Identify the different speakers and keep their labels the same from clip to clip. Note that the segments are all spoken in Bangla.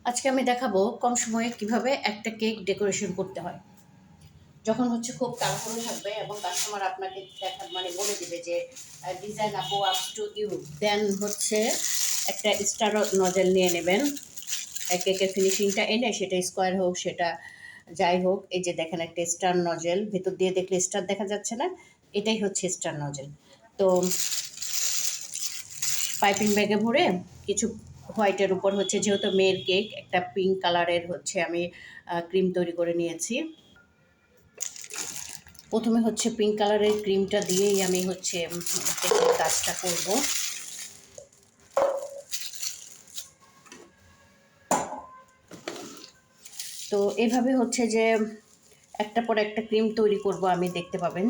Speaker 1: আজকে আমি দেখাবো কম সময়ে কিভাবে একটা কেক ডেকোরেশন করতে হয়। যখন হচ্ছে খুব তাড়াহুড়ো থাকবে এবং কাস্টমার আপনাকে বলে দিবে যে ডিজাইন আপু আপ টু ইউ, দেন হচ্ছে একটা স্টার নজেল নিয়ে নেবেন। কেকের ফিনিশিংটা এনে সেটা স্কোয়ার হোক, সেটা যাই হোক, এই যে দেখেন একটা স্টার নজেল, ভেতর দিয়ে দেখলে স্টার দেখা যাচ্ছে না, এটাই হচ্ছে স্টার নজেল। তো পাইপিং ব্যাগে ভরে কিছু হোয়াইটের উপর হচ্ছে, যেহেতু মেয়ের কেক, একটা পিঙ্ক কালারের হচ্ছে আমি ক্রিম তৈরি করে নিয়েছি। প্রথমে হচ্ছে পিঙ্ক কালারের ক্রিমটা দিয়েই আমি হচ্ছে কেকের কাজটা করব। তো এভাবে হচ্ছে যে একটা পর একটা ক্রিম তৈরি করব আমি, দেখতে পাবেন।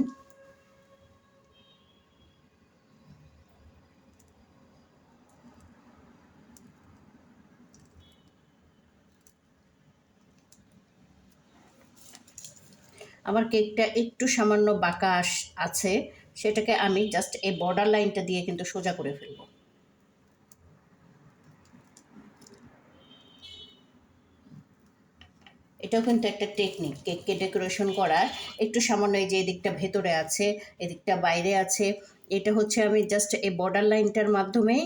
Speaker 1: আমার কেকটা একটু সামান্য বাঁকা আছে, সেটাকে আমি জাস্ট এই বর্ডার লাইনটা দিয়ে কিন্তু সোজা করে ফেলবো। এটাও কিন্তু একটা টেকনিক কেককে ডেকোরেশন করার। একটু সামান্য এই যে এদিকটা ভেতরে আছে, এদিকটা বাইরে আছে, এটা হচ্ছে আমি জাস্ট এই বর্ডার লাইনটার মাধ্যমেই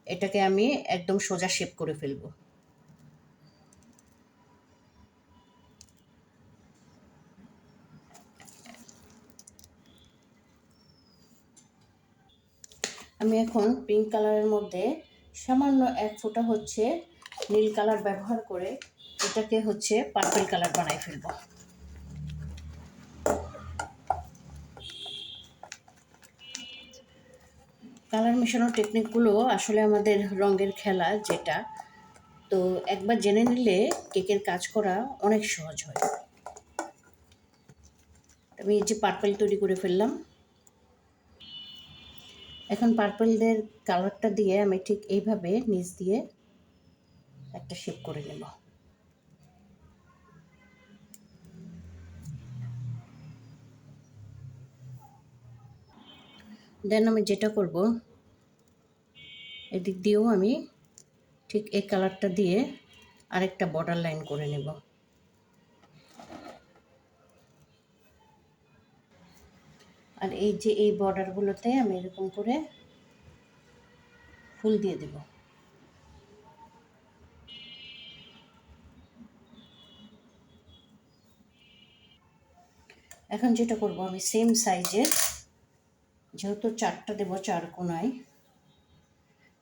Speaker 1: এটাকে আমি একদম সোজা শেপ করে ফেলবো। আমি এখন পিঙ্ক কালারের মধ্যে সামান্য এক ফোঁটা হচ্ছে নীল কালার ব্যবহার করে এটাকে হচ্ছে পার্পল কালার বানাই ফেলবো। কালার মেশানোর টেকনিকগুলো আসলে আমাদের রঙের খেলা যেটা, তো একবার জেনে নিলে কেকের কাজ করা অনেক সহজ হয়। আমি এই যে পার্পল তৈরি করে ফেললাম। এখন পার্পলের কালারটা দিয়ে আমি ঠিক এইভাবে নিচ দিয়ে একটা শেপ করে নেব। দেন আমি যেটা করব, এদিক দিয়েও আমি ঠিক এই কালারটা দিয়ে আরেকটা বর্ডার লাইন করে নেব। আর এই যে এই বর্ডারগুলোতে আমি এরকম করে ফুল দিয়ে দেব। এখন যেটা করব, আমি সেম সাইজের, যেহেতু চারটা দেবো চার কোনায়,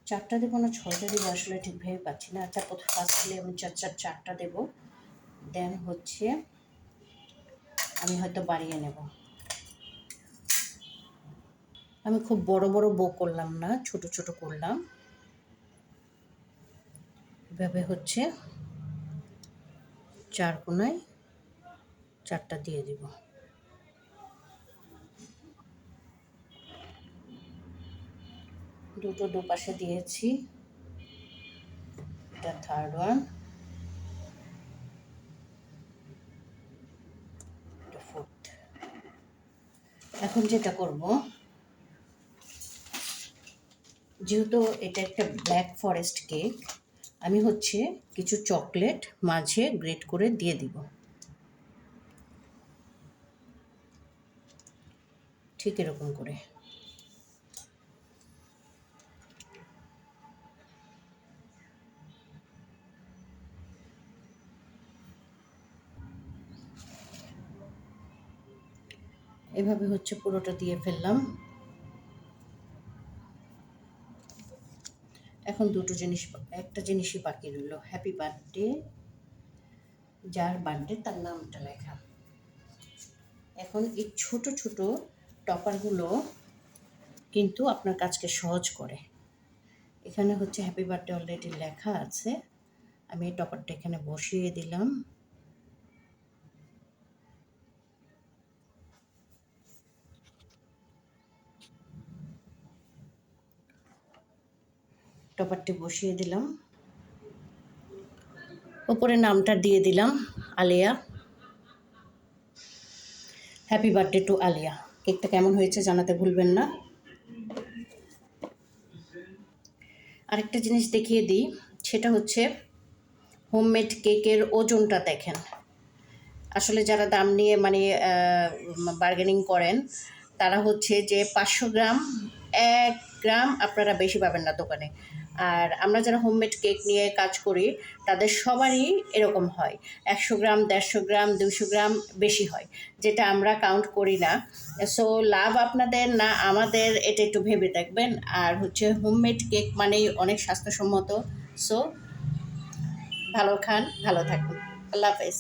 Speaker 1: চারটা দেবো না ছয়টা দেবো আসলে ঠিক ভেবে পাচ্ছি না। আচ্ছা, প্রথম ফার্স্টলি আমি চারটা দেবো, দেন হচ্ছে আমি হয়তো বাড়িয়ে নেব। আমি খুব বড় বড় বো করলাম না, ছোট ছোট করলাম। এভাবে হচ্ছে চার কোনায় চারটা দিয়ে দিব। দুটো দুপাশে দিয়েছি, এটা থার্ড ওয়ান, এটা ফোর্থ। এখন যেটা করব, যেহেতু এটা একটা ব্ল্যাক ফরেস্ট কেক, আমি হচ্ছে কিছু চকলেট মাঝে গ্রেট করে দিয়ে দিব, ঠিক এরকম করে। এভাবে হচ্ছে পুরোটা দিয়ে ফেললাম। এখন একটা জিনিসই বাকি রইল, হ্যাপি বার্থডে। যার বার্থডে তার নামটা লেখা। এখন এই ছোট ছোট টপারগুলো কিন্তু আপনার কাজকে সহজ করে। এখানে হচ্ছে হ্যাপি বার্থডে অলরেডি লেখা আছে, আমি এই টপারটা এখানে বসিয়ে দিলাম। টপারটি বসিয়ে দিলাম, ওপরে নামটা দিয়ে দিলাম Alia. Happy birthday to Alia. কেকটা কেমন হয়েছে জানাতে ভুলবেন না। আরেকটা জিনিস দেখিয়ে দিই, সেটা হচ্ছে হোমমেড কেকের ওজনটা দেখেন। আসলে যারা দাম নিয়ে মানে বার্গেনিং করেন তারা হচ্ছে যে 500 গ্রাম, 1 গ্রাম আপনারা বেশি পাবেন না দোকানে। আর আমরা যারা হোমমেড কেক নিয়ে কাজ করি তাদের সবারই এরকম হয়, 100 গ্রাম, 150 গ্রাম, 200 গ্রাম বেশি হয়, যেটা আমরা কাউন্ট করি না। সো লাভ আপনাদের না আমাদের, এটা একটু ভেবে দেখবেন। আর হচ্ছে হোমমেড কেক মানেই অনেক স্বাস্থ্যসম্মত। সো ভালো খান, ভালো থাকুন। আল্লাহ হাফেজ।